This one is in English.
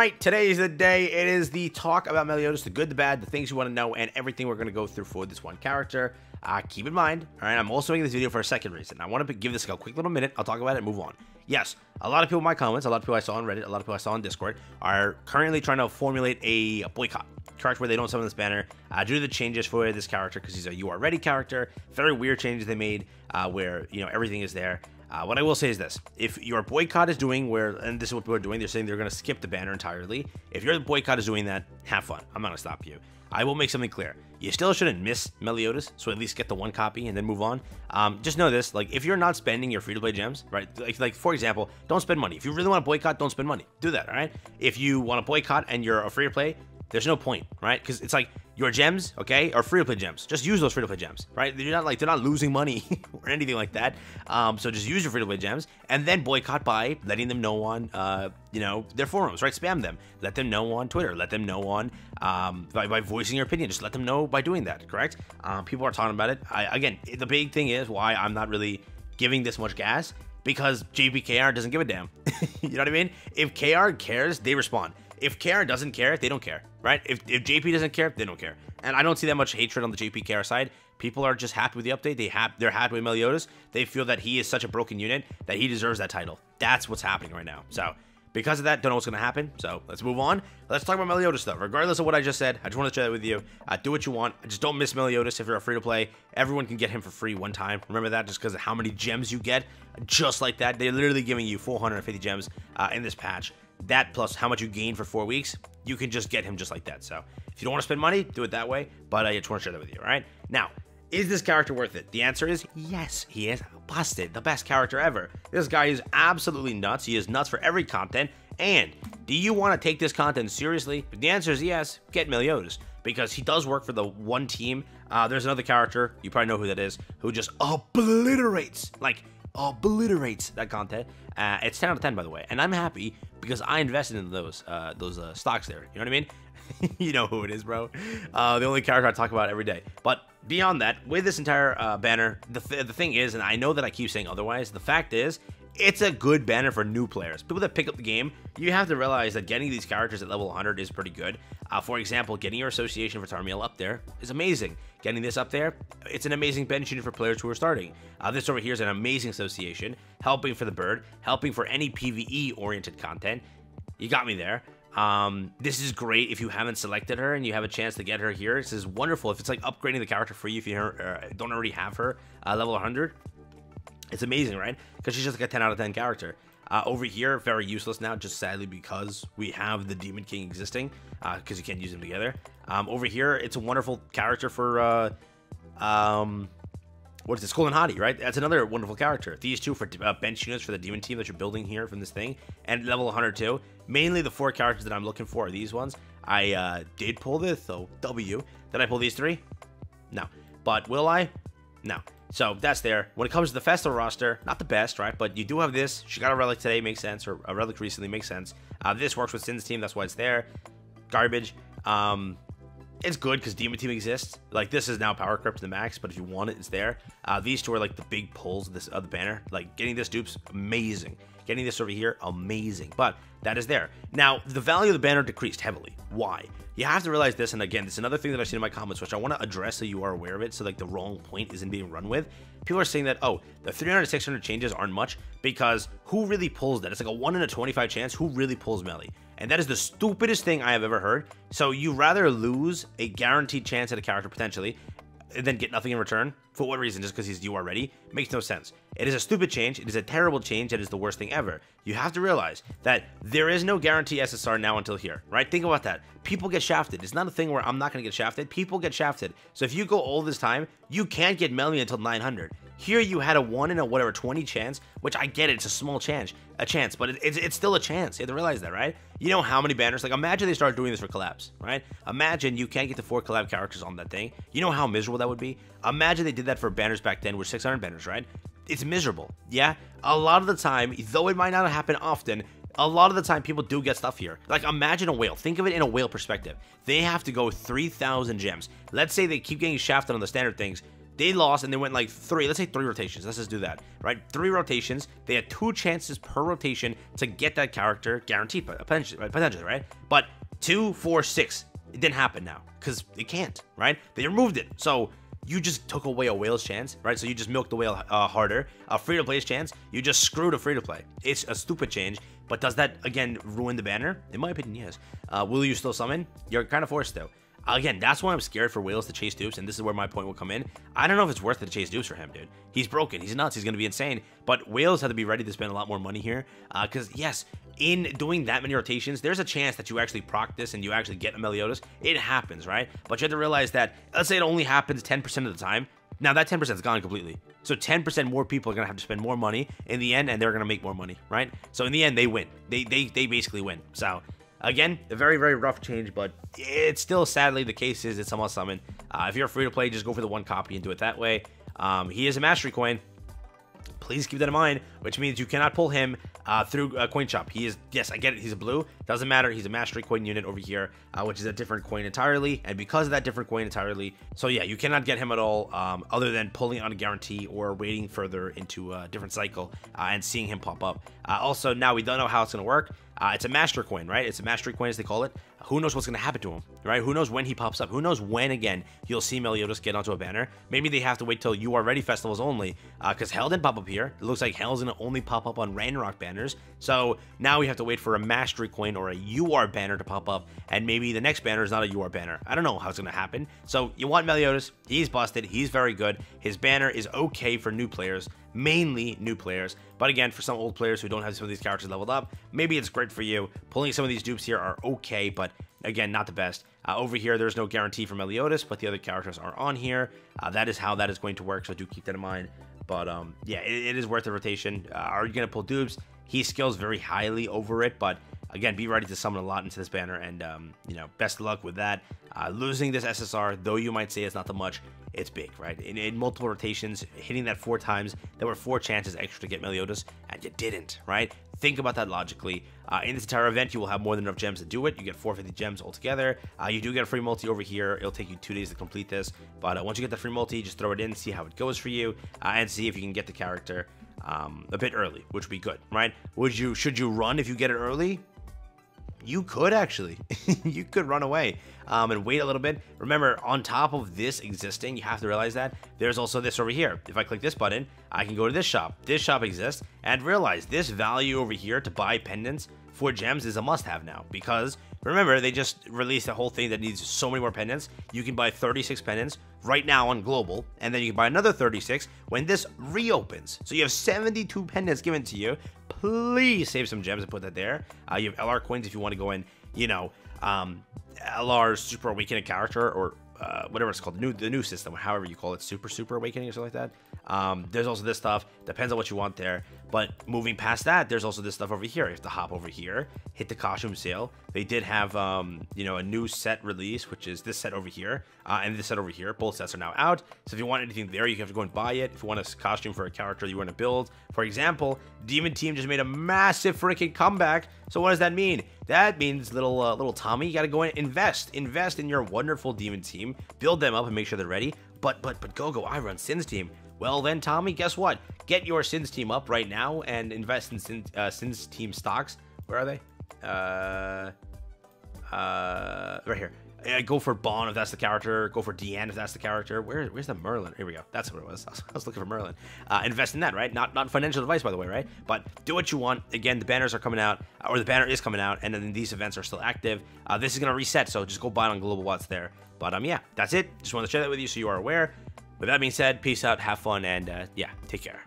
Alright, today is the day. It is the talk about Meliodas, the good, the bad, the things you want to know, and everything we're going to go through for this one character. Keep in mind, alright, I'm also making this video for a second reason. I want to give this a quick little minute. I'll talk about it and move on. Yes, a lot of people in my comments, a lot of people I saw on Reddit, a lot of people I saw on Discord, are currently trying to formulate a boycott. Correct, where they don't summon this banner due to the changes for this character, because he's a You Are Ready character. Very weird changes they made where, you know, everything is there. What I will say is this: if your boycott is doing and this is what people are doing, they're saying they're going to skip the banner entirely. If your boycott is doing that, have fun. I'm not going to stop you. I will make something clear. You still shouldn't miss Meliodas, so at least get the one copy and then move on. Just know this: like, if you're not spending your free-to-play gems, right? Like for example, don't spend money. If you really want to boycott, don't spend money. Do that, all right? If you want to boycott and you're a free-to-play, there's no point, right? Because it's like your gems, okay, are free-to-play gems. Just use those free-to-play gems, right? They're not losing money or anything like that. So just use your free-to-play gems and then boycott by letting them know on, you know, their forums, right? Spam them. Let them know on Twitter. Let them know on by voicing your opinion. Just let them know by doing that. Correct? People are talking about it. Again, the big thing is why I'm not really giving this much gas, because JPKR doesn't give a damn. You know what I mean? If KR cares, they respond. If KR doesn't care, they don't care, right? If JP doesn't care, they don't care. And I don't see that much hatred on the JP KR side. People are just happy with the update. They're happy with Meliodas. They feel that he is such a broken unit that he deserves that title. That's what's happening right now. So because of that, don't know what's going to happen. So let's move on. Let's talk about Meliodas, though. Regardless of what I just said, I just want to share that with you. Do what you want. Just don't miss Meliodas if you're a free-to-play. Everyone can get him for free one time. Remember that, just because of how many gems you get. Just like that. They're literally giving you 450 gems in this patch. That plus how much you gain for 4 weeks, you can just get him just like that. So if you don't want to spend money, do it that way. But I just want to share that with you, all right? Now, is this character worth it? The answer is yes. He is busted. The best character ever. This guy is absolutely nuts. He is nuts for every content. And do you want to take this content seriously? If the answer is yes, get Meliodas, because he does work for the one team. There's another character, you probably know who that is, who just obliterates that content. It's 10 out of 10, by the way, and I'm happy because I invested in those stocks there. You know what I mean? You know who it is, bro. The only character I talk about every day. But beyond that, with this entire banner, the thing is, and I know that I keep saying otherwise, the fact is, it's a good banner for new players. People that pick up the game, you have to realize that getting these characters at level 100 is pretty good. For example, getting your association for Tarmiel up there is amazing. Getting this up there, it's an amazing bench unit for players who are starting. This over here is an amazing association, helping for the bird, helping for any PvE-oriented content. You got me there. This is great if you haven't selected her and you have a chance to get her here. This is wonderful if it's like upgrading the character for you if you don't already have her level 100. It's amazing, right? Because she's just like a 10 out of 10 character. Over here, very useless now, just sadly because we have the Demon King existing, because you can't use them together. Over here, it's a wonderful character for, what is this? Skull and Hottie, right? That's another wonderful character. These two for bench units for the Demon team that you're building here from this thing, and level 102. Mainly the 4 characters that I'm looking for are these ones. I did pull this, so W. Did I pull these 3? No. But will I? No. So that's there. When it comes to the festival roster, not the best, right? But you do have this. She got a relic today, makes sense, or a relic recently, makes sense. This works with Sin's team, that's why it's there. Garbage. It's good because Demon Team exists. Like, this is now power crept to the max, but if you want it, it's there. These two are like the big pulls of the banner. Like, getting this dupe's amazing. Getting this over here, amazing. But that is there. Now, the value of the banner decreased heavily. Why? You have to realize this, and again, it's another thing that I've seen in my comments, which I want to address so you are aware of it, so like the wrong point isn't being run with. People are saying that, oh, the 300 to 600 changes aren't much, because who really pulls that? It's like a 1 in a 25 chance. Who really pulls Melly? And that is the stupidest thing I have ever heard. So you rather lose a guaranteed chance at a character potentially and then get nothing in return? For what reason? Just because he's You Are Ready? Makes no sense. It is a stupid change. It is a terrible change. It is the worst thing ever. You have to realize that there is no guarantee SSR now until here, right? Think about that. People get shafted. It's not a thing where I'm not going to get shafted. People get shafted. So if you go all this time, you can't get Melly until 900. Here you had a 1 in a whatever 20 chance, which I get it, it's a small chance, but it's still a chance. You have to realize that, right? You know how many banners, like imagine they start doing this for collabs, right? Imagine you can't get the 4 collab characters on that thing. You know how miserable that would be? Imagine they did that for banners back then with 600 banners, right? It's miserable, yeah? A lot of the time, though it might not happen often, a lot of the time people do get stuff here. Like, imagine a whale. Think of it in a whale perspective. They have to go 3,000 gems. Let's say they keep getting shafted on the standard things. They lost and they went like let's say three rotations. Let's just do that, right? 3 rotations. They had 2 chances per rotation to get that character guaranteed, potentially, right? But 2, 4, 6, it didn't happen now because it can't, right? They removed it. So you just took away a whale's chance, right? So you just milked the whale harder. A free-to-play's chance, you just screwed a free-to-play. It's a stupid change, but does that, again, ruin the banner? In my opinion, yes. Will you still summon? You're kind of forced to. Again, that's why I'm scared for whales to chase dupes, and this is where my point will come in. I don't know if it's worth it to chase dupes for him, dude. He's broken. He's nuts. He's going to be insane. But whales have to be ready to spend a lot more money here, because, yes, in doing that many rotations, there's a chance that you actually proc this and you actually get a Meliodas. It happens, right? But you have to realize that, let's say it only happens 10% of the time. Now, that 10% is gone completely. So 10% more people are going to have to spend more money in the end, and they're going to make more money, right? So in the end, they win. They basically win. So again, a very, very rough change, but it's still, sadly, the case is it's a must summon. If you're free to play, just go for the 1 copy and do it that way. He is a mastery coin. Please keep that in mind, which means you cannot pull him through a coin shop. He is, yes, I get it, he's a blue. Doesn't matter, he's a mastery coin unit over here, which is a different coin entirely. And because of that different coin entirely, so yeah, you cannot get him at all other than pulling on a guarantee or waiting further into a different cycle and seeing him pop up. Also, now we don't know how it's going to work. It's a master coin, right? It's a mastery coin, as they call it. Who knows what's going to happen to him, right? Who knows when he pops up? Who knows when, again, you'll see Meliodas get onto a banner? Maybe they have to wait till You Are Ready festivals only, because Hell didn't pop up here. It looks like Hell's going to only pop up on Ragnarok banners. So now we have to wait for a mastery coin or a You Are banner to pop up, and maybe the next banner is not a You Are banner. I don't know how it's going to happen. So you want Meliodas. He's busted. He's very good. His banner is okay for new players, mainly new players. But again, for some old players who don't have some of these characters leveled up, maybe it's great for you. Pulling some of these dupes here are okay, but again, not the best. Over here, there's no guarantee for Meliodas, but the other characters are on here. That is how that is going to work, so do keep that in mind. But yeah, it is worth the rotation. Are you going to pull dupes? He scales very highly over it, but again, be ready to summon a lot into this banner, and you know, best of luck with that. Losing this SSR, though you might say it's not that much, it's big, right? In multiple rotations, hitting that 4 times, there were 4 chances extra to get Meliodas, and you didn't, right? Think about that logically. In this entire event, you will have more than enough gems to do it. You get 450 gems altogether. You do get a free multi over here. It'll take you 2 days to complete this, but once you get the free multi, just throw it in, see how it goes for you, and see if you can get the character a bit early, which would be good, right? Should you run if you get it early? You could actually. You could run away and wait a little bit. Remember, on top of this existing, you have to realize that there's also this over here. If I click this button, I can go to this shop. This shop exists, and realize this value over here to buy pendants for gems is a must-have now, because remember, they just released a whole thing that needs so many more pendants. You can buy 36 pendants right now on global, and then you can buy another 36 when this reopens. So you have 72 pendants given to you. Please save some gems and put that there. You have LR coins if you want to go in, you know, LR Super Awakening character, or whatever it's called, the new system, however you call it, Super Awakening or something like that. There's also this stuff, depends on what you want there. But moving past that, there's also this stuff over here. You have to hop over here, hit the costume sale. They did have, you know, a new set release, which is this set over here, and this set over here. Both sets are now out. So if you want anything there, you have to go and buy it. If you want a costume for a character you want to build, for example, Demon Team just made a massive freaking comeback. So what does that mean? That means little Tommy, you got to go and invest in your wonderful Demon Team, build them up and make sure they're ready. But GoGo, I run Sin's team. Well then, Tommy, guess what? Get your Sin's team up right now and invest in Sin's team stocks. Where are they? Right here. Go for Bond if that's the character. Go for Deanne if that's the character. Where's the Merlin? Here we go. That's what it was. I was looking for Merlin. Invest in that, right? Not financial advice, by the way, right? But do what you want. Again, the banners are coming out, or the banner is coming out, and then these events are still active. This is gonna reset, so just go buy it on Global Watts there. But yeah, that's it. Just wanted to share that with you so you are aware. With that being said, peace out, have fun, and yeah, take care.